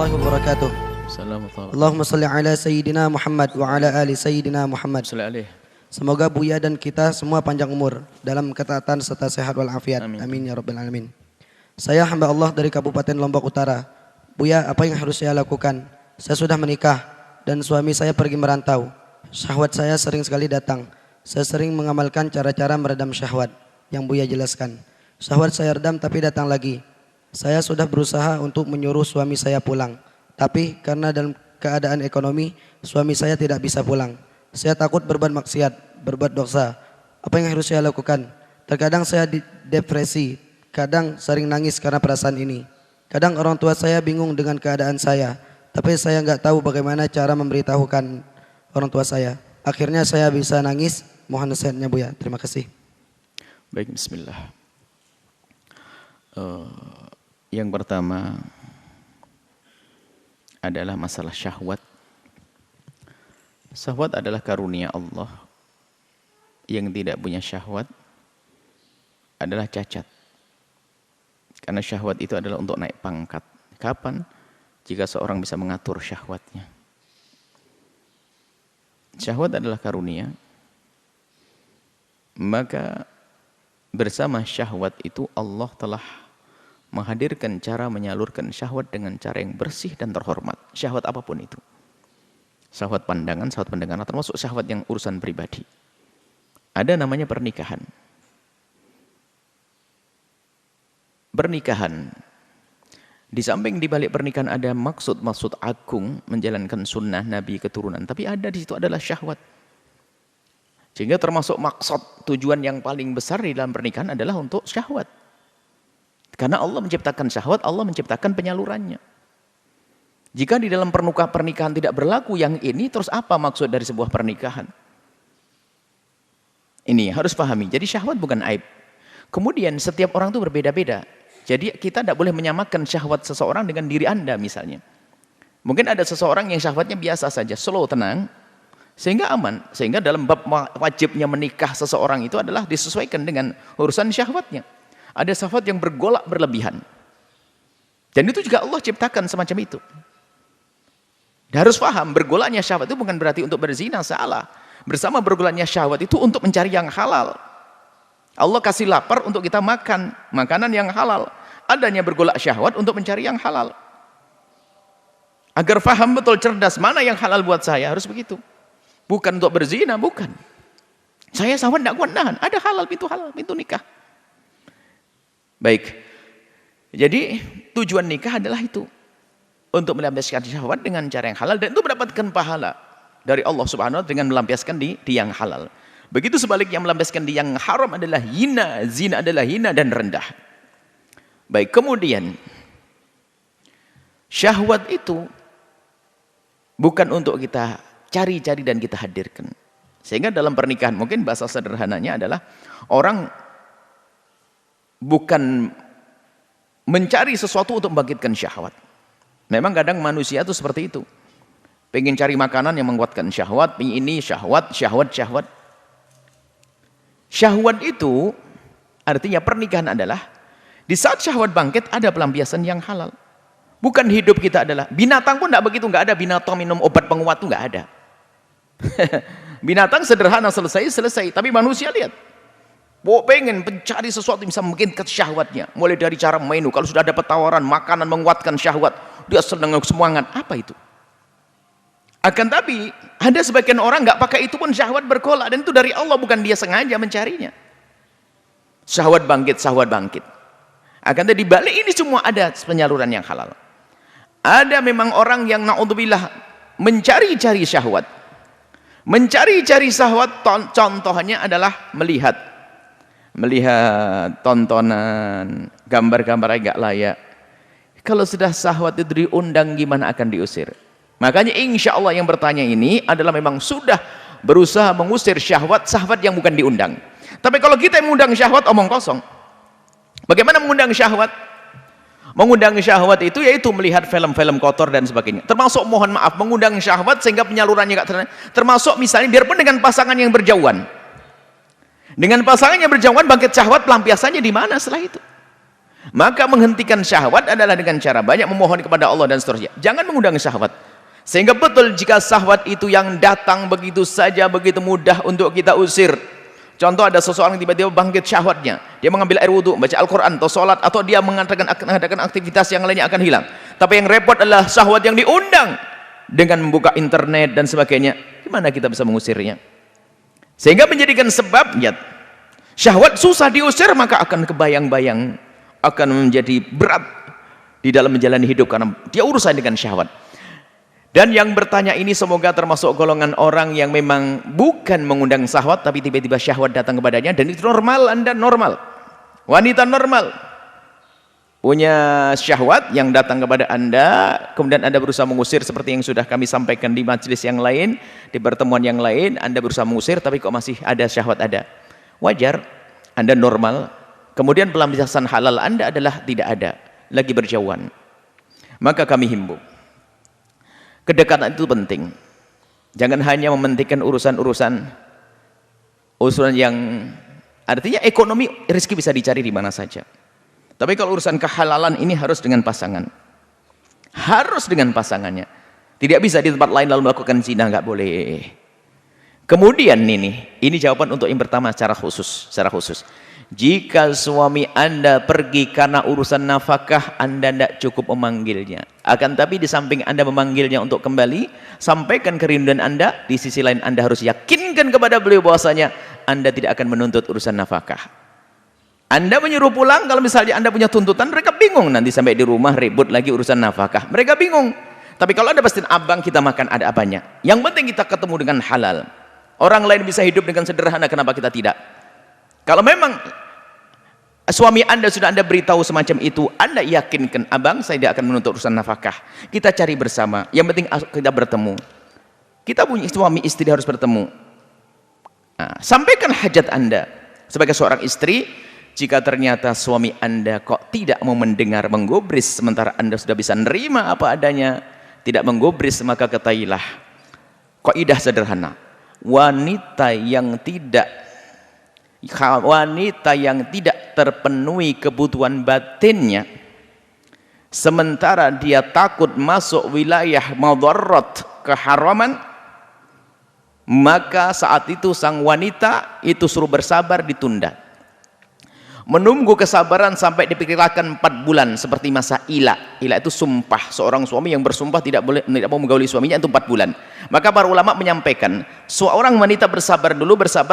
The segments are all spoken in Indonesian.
warahmatullahi wabarakatuh. Assalamualaikum. Allahumma salli ala Sayyidina Muhammad wa ala ali Sayyidina Muhammad. Semoga Buya dan kita semua panjang umur dalam ketaatan serta sehat walafiat. Amin ya rabbal alamin. Saya hamba Allah dari Kabupaten Lombok Utara. Buya, apa yang harus saya lakukan? Saya sudah menikah dan suami saya pergi merantau. Syahwat saya sering sekali datang. Saya sering mengamalkan cara-cara meredam syahwat yang Buya jelaskan. Syahwat saya redam tapi datang lagi. Saya sudah berusaha untuk menyuruh suami saya pulang. Tapi karena dalam keadaan ekonomi, suami saya tidak bisa pulang. Saya takut berbuat maksiat, berbuat dosa. Apa yang harus saya lakukan? Terkadang saya depresi, kadang sering nangis karena perasaan ini. Kadang orang tua saya bingung dengan keadaan saya, tapi saya nggak tahu bagaimana cara memberitahukan orang tua saya. Akhirnya saya bisa nangis. Mohon nasihatnya Buya. Terima kasih. Baik, bismillah. Yang pertama adalah masalah syahwat. Syahwat adalah karunia Allah. Yang tidak punya syahwat adalah cacat. Karena syahwat itu adalah untuk naik pangkat. Kapan? Jika seorang bisa mengatur syahwatnya. Syahwat adalah karunia. Maka bersama syahwat itu Allah telah menghadirkan cara menyalurkan syahwat dengan cara yang bersih dan terhormat. Syahwat apapun itu. Syahwat pandangan, termasuk syahwat yang urusan pribadi. Ada namanya pernikahan. Pernikahan. Di samping di balik pernikahan ada maksud-maksud agung menjalankan sunnah Nabi keturunan. Tapi ada di situ adalah syahwat. Sehingga termasuk maksud tujuan yang paling besar di dalam pernikahan adalah untuk syahwat. Karena Allah menciptakan syahwat, Allah menciptakan penyalurannya. Jika di dalam pernikahan tidak berlaku yang ini, terus apa maksud dari sebuah pernikahan? Ini harus pahami. Jadi syahwat bukan aib. Kemudian setiap orang itu berbeda-beda. Jadi kita tidak boleh menyamakan syahwat seseorang dengan diri Anda misalnya. Mungkin ada seseorang yang syahwatnya biasa saja, slow, tenang, sehingga aman. Sehingga dalam bab wajibnya menikah seseorang itu adalah disesuaikan dengan urusan syahwatnya. Ada syahwat yang bergolak berlebihan. Dan itu juga Allah ciptakan semacam itu. Dan harus paham, bergolaknya syahwat itu bukan berarti untuk berzina, salah. Bersama bergolaknya syahwat itu untuk mencari yang halal. Allah kasih lapar untuk kita makan, makanan yang halal. Adanya bergolak syahwat untuk mencari yang halal. Agar paham betul cerdas, mana yang halal buat saya, harus begitu. Bukan untuk berzina, bukan. Saya syahwat tidak kuat nahan, ada halal, pintu nikah. Baik, jadi tujuan nikah adalah itu. Untuk melampiaskan syahwat dengan cara yang halal. Dan itu mendapatkan pahala dari Allah subhanahu wa ta'ala dengan melampiaskan di yang halal. Begitu sebaliknya melampiaskan di yang haram adalah hina. Zina adalah hina dan rendah. Baik, kemudian syahwat itu bukan untuk kita cari-cari dan kita hadirkan. Sehingga dalam pernikahan mungkin bahasa sederhananya adalah orang bukan mencari sesuatu untuk membangkitkan syahwat. Memang kadang manusia itu seperti itu. Pengen cari makanan yang menguatkan syahwat, pengen ini syahwat. Syahwat itu artinya pernikahan adalah di saat syahwat bangkit ada pelampiasan yang halal. Bukan hidup kita adalah, binatang pun tidak begitu, nggak ada binatang minum obat penguat itu nggak ada. Binatang sederhana selesai, tapi manusia lihat. Pengen mencari sesuatu yang bisa membangkitkan syahwatnya. Mulai dari cara menu, kalau sudah dapat tawaran makanan menguatkan syahwat, dia senang semangat. Apa itu? Akan tapi ada sebagian orang nggak pakai itu pun syahwat bergolak, dan itu dari Allah, bukan dia sengaja mencarinya. Syahwat bangkit. Akan tapi di balik ini semua ada penyaluran yang halal. Ada memang orang yang naudzubillah mencari-cari syahwat. Mencari-cari syahwat contohnya adalah melihat tontonan, gambar-gambar yang gak layak. Kalau sudah syahwat itu diundang, gimana akan diusir? Makanya insya Allah yang bertanya ini adalah memang sudah berusaha mengusir syahwat yang bukan diundang. Tapi kalau kita mengundang syahwat, omong kosong. Bagaimana mengundang syahwat? Mengundang syahwat itu yaitu melihat film-film kotor dan sebagainya. Termasuk mohon maaf mengundang syahwat sehingga penyalurannya gak terlalu. Termasuk misalnya biarpun dengan pasangan yang berjauhan. Dengan pasangannya berjauhan bangkit syahwat, pelampiasannya di mana setelah itu? Maka menghentikan syahwat adalah dengan cara banyak memohon kepada Allah dan seterusnya. Jangan mengundang syahwat. Sehingga betul jika syahwat itu yang datang begitu saja, begitu mudah untuk kita usir. Contoh ada seseorang tiba-tiba bangkit syahwatnya. Dia mengambil air wudhu, baca Al-Quran atau sholat, atau dia mengadakan aktivitas yang lainnya akan hilang. Tapi yang repot adalah syahwat yang diundang dengan membuka internet dan sebagainya. Gimana kita bisa mengusirnya? Sehingga menjadikan sebab syahwat susah diusir, maka akan kebayang-bayang, akan menjadi berat di dalam menjalani hidup karena dia urusan dengan syahwat. Dan yang bertanya ini semoga termasuk golongan orang yang memang bukan mengundang syahwat, tapi tiba-tiba syahwat datang kepadanya, dan itu normal. Anda normal, wanita normal punya syahwat yang datang kepada Anda, kemudian Anda berusaha mengusir seperti yang sudah kami sampaikan di majelis yang lain, di pertemuan yang lain. Anda berusaha mengusir tapi kok masih ada syahwat ada. Wajar, Anda normal. Kemudian pelampiasan halal Anda adalah tidak ada, lagi berjauhan. Maka kami himbau, kedekatan itu penting. Jangan hanya mementingkan urusan yang artinya ekonomi, rezeki bisa dicari di mana saja. Tapi kalau urusan kehalalan ini harus dengan pasangan. Harus dengan pasangannya. Tidak bisa di tempat lain lalu melakukan zina, nggak boleh. Kemudian ini jawaban untuk yang pertama secara khusus. Jika suami Anda pergi karena urusan nafkah, Anda tidak cukup memanggilnya. Akan tapi di samping Anda memanggilnya untuk kembali, sampaikan kerinduan Anda, di sisi lain Anda harus yakinkan kepada beliau bahwasanya Anda tidak akan menuntut urusan nafkah. Anda menyuruh pulang, kalau misalnya Anda punya tuntutan, mereka bingung nanti sampai di rumah ribut lagi urusan nafkah. Mereka bingung. Tapi kalau Anda pastiin abang kita makan ada apanya. Yang penting kita ketemu dengan halal. Orang lain bisa hidup dengan sederhana, kenapa kita tidak? Kalau memang suami Anda sudah Anda beritahu semacam itu, Anda yakinkan, abang saya tidak akan menuntut urusan nafkah. Kita cari bersama. Yang penting kita bertemu. Kita punya suami istri harus bertemu. Nah, sampaikan hajat Anda sebagai seorang istri. Jika ternyata suami Anda kok tidak mau mendengar, menggubris, sementara Anda sudah bisa nerima apa adanya, tidak menggubris, maka ketahuilah kaidah sederhana, wanita yang tidak terpenuhi kebutuhan batinnya, sementara dia takut masuk wilayah madarat, keharaman, maka saat itu sang wanita itu suruh bersabar, ditunda. Menunggu kesabaran sampai diperkirakan 4 bulan, seperti masa ila. Ila itu sumpah, seorang suami yang bersumpah tidak mau menggauli suaminya itu 4 bulan. Maka para ulama menyampaikan, seorang wanita bersabar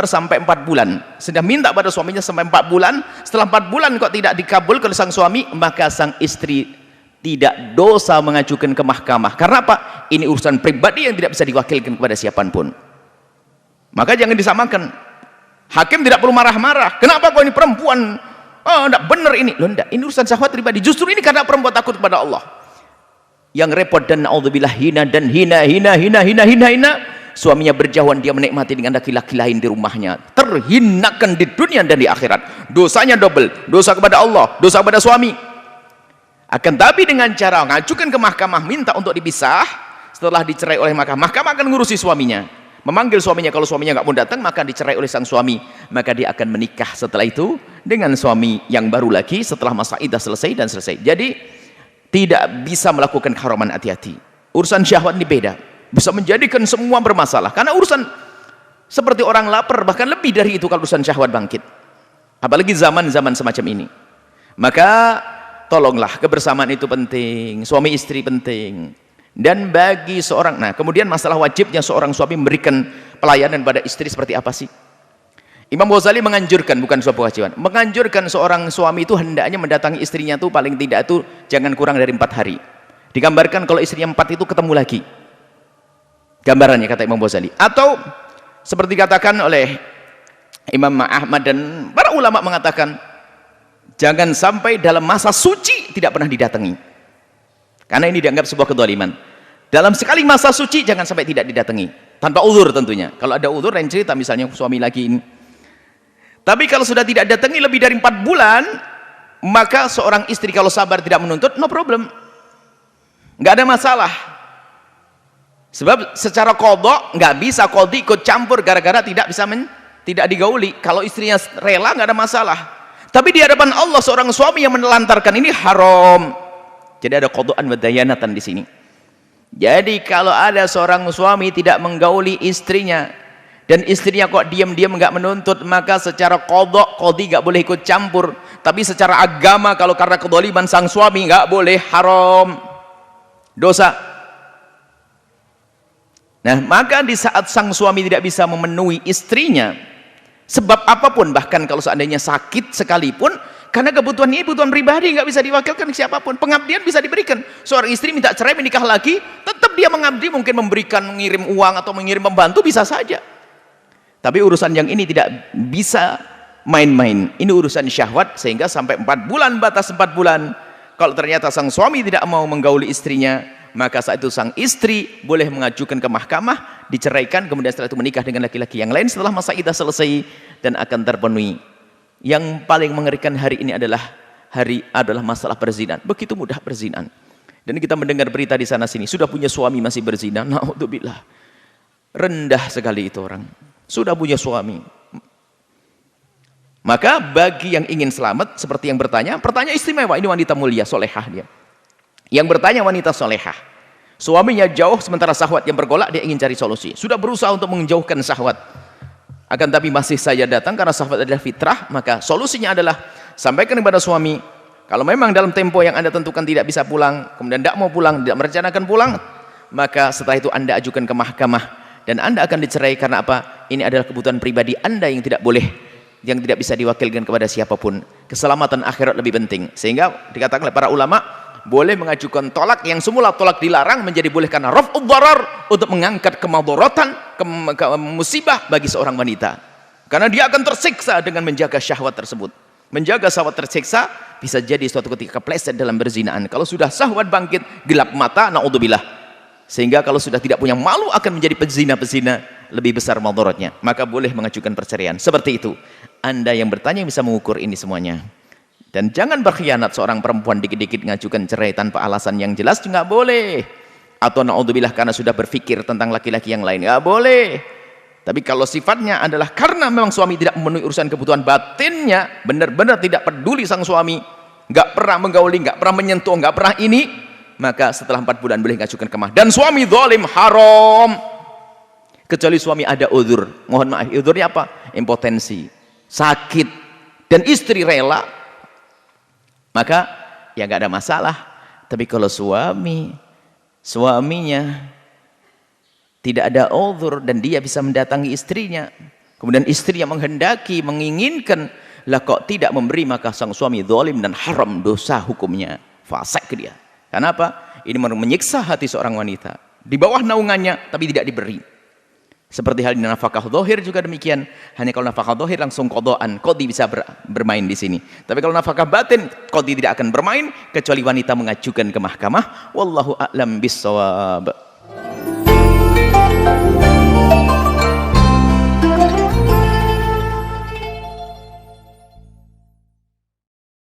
sampai 4 bulan. Sudah minta pada suaminya sampai 4 bulan. Setelah 4 bulan kok tidak dikabul oleh sang suami, maka sang istri tidak dosa mengajukan ke mahkamah. Karena apa? Ini urusan pribadi yang tidak bisa diwakilkan kepada siapapun. Maka jangan disamakan. Hakim tidak perlu marah-marah. Kenapa kok ini perempuan? Oh, enggak benar ini. Loh, enggak. Ini urusan syahwat pribadi. Justru ini karena perempuan takut kepada Allah. Yang repot dan naudzubillah hina. Suaminya berjauhan, dia menikmati dengan laki-laki lain di rumahnya. Terhinakan di dunia dan di akhirat. Dosanya double. Dosa kepada Allah, dosa kepada suami. Akan tapi dengan cara mengajukan ke mahkamah, minta untuk dipisah. Setelah dicerai oleh mahkamah akan ngurusi suaminya. Memanggil suaminya, kalau suaminya nggak mau datang maka dicerai oleh sang suami, maka dia akan menikah setelah itu dengan suami yang baru lagi setelah masa iddah selesai dan selesai. Jadi tidak bisa melakukan keharaman, hati-hati. Urusan syahwat ini beda, bisa menjadikan semua bermasalah, karena urusan seperti orang lapar, bahkan lebih dari itu kalau urusan syahwat bangkit, apalagi zaman-zaman semacam ini. Maka tolonglah, kebersamaan itu penting, suami istri penting. Dan bagi seorang, nah kemudian masalah wajibnya seorang suami memberikan pelayanan pada istri seperti apa sih? Imam Ghazali menganjurkan, bukan suatu kewajiban, menganjurkan seorang suami itu hendaknya mendatangi istrinya itu paling tidak itu jangan kurang dari 4 hari. Digambarkan kalau istrinya 4 itu ketemu lagi. Gambarannya kata Imam Ghazali. Atau seperti dikatakan oleh Imam Ahmad dan para ulama mengatakan, jangan sampai dalam masa suci tidak pernah didatangi. Karena ini dianggap sebuah kezaliman. Dalam sekali masa suci jangan sampai tidak didatangi, tanpa uzur tentunya. Kalau ada uzur lain cerita, misalnya suami lagi ini. Tapi kalau sudah tidak datangi lebih dari 4 bulan, maka seorang istri kalau sabar tidak menuntut, no problem, nggak ada masalah. Sebab secara qadha nggak bisa qadhi ikut campur gara-gara tidak bisa tidak digauli. Kalau istrinya rela nggak ada masalah. Tapi di hadapan Allah seorang suami yang menelantarkan ini haram. Jadi ada qada'an wa dayanatan di sini. Jadi kalau ada seorang suami tidak menggauli istrinya dan istrinya kok diam-diam enggak menuntut, maka secara qadi enggak boleh ikut campur. Tapi secara agama kalau karena kedzaliman sang suami enggak boleh, haram. Dosa. Nah, maka di saat sang suami tidak bisa memenuhi istrinya sebab apapun, bahkan kalau seandainya sakit sekalipun, karena kebutuhan ini kebutuhan pribadi, nggak bisa diwakilkan ke siapapun. Pengabdian bisa diberikan. Seorang istri minta cerai, menikah lagi, tetap dia mengabdi, mungkin memberikan, mengirim uang atau mengirim pembantu, bisa saja. Tapi urusan yang ini tidak bisa main-main. Ini urusan syahwat, sehingga sampai 4 bulan, batas 4 bulan. Kalau ternyata sang suami tidak mau menggauli istrinya, maka saat itu sang istri boleh mengajukan ke mahkamah, diceraikan, kemudian setelah itu menikah dengan laki-laki yang lain setelah masa iddah selesai dan akan terpenuhi. Yang paling mengerikan hari ini adalah masalah perzinahan. Begitu mudah perzinahan. Dan kita mendengar berita di sana sini, sudah punya suami masih berzina. Naudzubillah. Rendah sekali itu orang. Sudah punya suami. Maka bagi yang ingin selamat, seperti yang bertanya, pertanyaan istimewa, ini wanita mulia, solehah dia. Yang bertanya wanita solehah, suaminya jauh sementara syahwat yang bergolak, dia ingin cari solusi. Sudah berusaha untuk menjauhkan syahwat, akan tapi masih saja datang karena syahwat adalah fitrah. Maka solusinya adalah sampaikan kepada suami, kalau memang dalam tempo yang Anda tentukan tidak bisa pulang, kemudian tidak mau pulang, tidak merencanakan pulang, maka setelah itu Anda ajukan ke mahkamah dan Anda akan dicerai. Karena apa? Ini adalah kebutuhan pribadi Anda yang tidak boleh, yang tidak bisa diwakilkan kepada siapapun. Keselamatan akhirat lebih penting. Sehingga dikatakan oleh para ulama, boleh mengajukan tolak yang semula tolak dilarang menjadi boleh karena raf'ud dharar, untuk mengangkat kemadharatan, musibah bagi seorang wanita. Karena dia akan tersiksa dengan menjaga syahwat tersebut. Menjaga syahwat tersiksa bisa jadi suatu ketika kepleset dalam berzinahan. Kalau sudah syahwat bangkit, gelap mata, naudzubillah. Sehingga kalau sudah tidak punya malu akan menjadi pezina-pezina, lebih besar madharatnya. Maka boleh mengajukan perceraian. Seperti itu. Anda yang bertanya bisa mengukur ini semuanya. Dan jangan berkhianat, seorang perempuan dikit-dikit ngajukan cerai tanpa alasan yang jelas juga nggak boleh. Atau naudzubillah karena sudah berpikir tentang laki-laki yang lain, nggak boleh. Tapi kalau sifatnya adalah karena memang suami tidak memenuhi urusan kebutuhan batinnya, benar-benar tidak peduli sang suami, nggak pernah menggauli, nggak pernah menyentuh, nggak pernah ini, maka setelah 4 bulan boleh ngajukan ke mahkamah. Dan suami zalim, haram. Kecuali suami ada uzur. Mohon maaf, uzurnya apa? Impotensi, sakit, dan istri rela, maka ya nggak ada masalah. Tapi kalau suaminya tidak ada uzur dan dia bisa mendatangi istrinya, kemudian istri yang menghendaki, menginginkan, lah kok tidak memberi, maka sang suami zalim dan haram, dosa hukumnya, fasik ke dia. Karena apa? Ini menyiksa hati seorang wanita di bawah naungannya tapi tidak diberi. Seperti hal ini nafkah zahir juga demikian. Hanya kalau nafkah zahir langsung qadaan, qadhi bisa bermain di sini. Tapi kalau nafkah batin, qadhi tidak akan bermain kecuali wanita mengajukan ke mahkamah. Wallahu a'lam bissawab.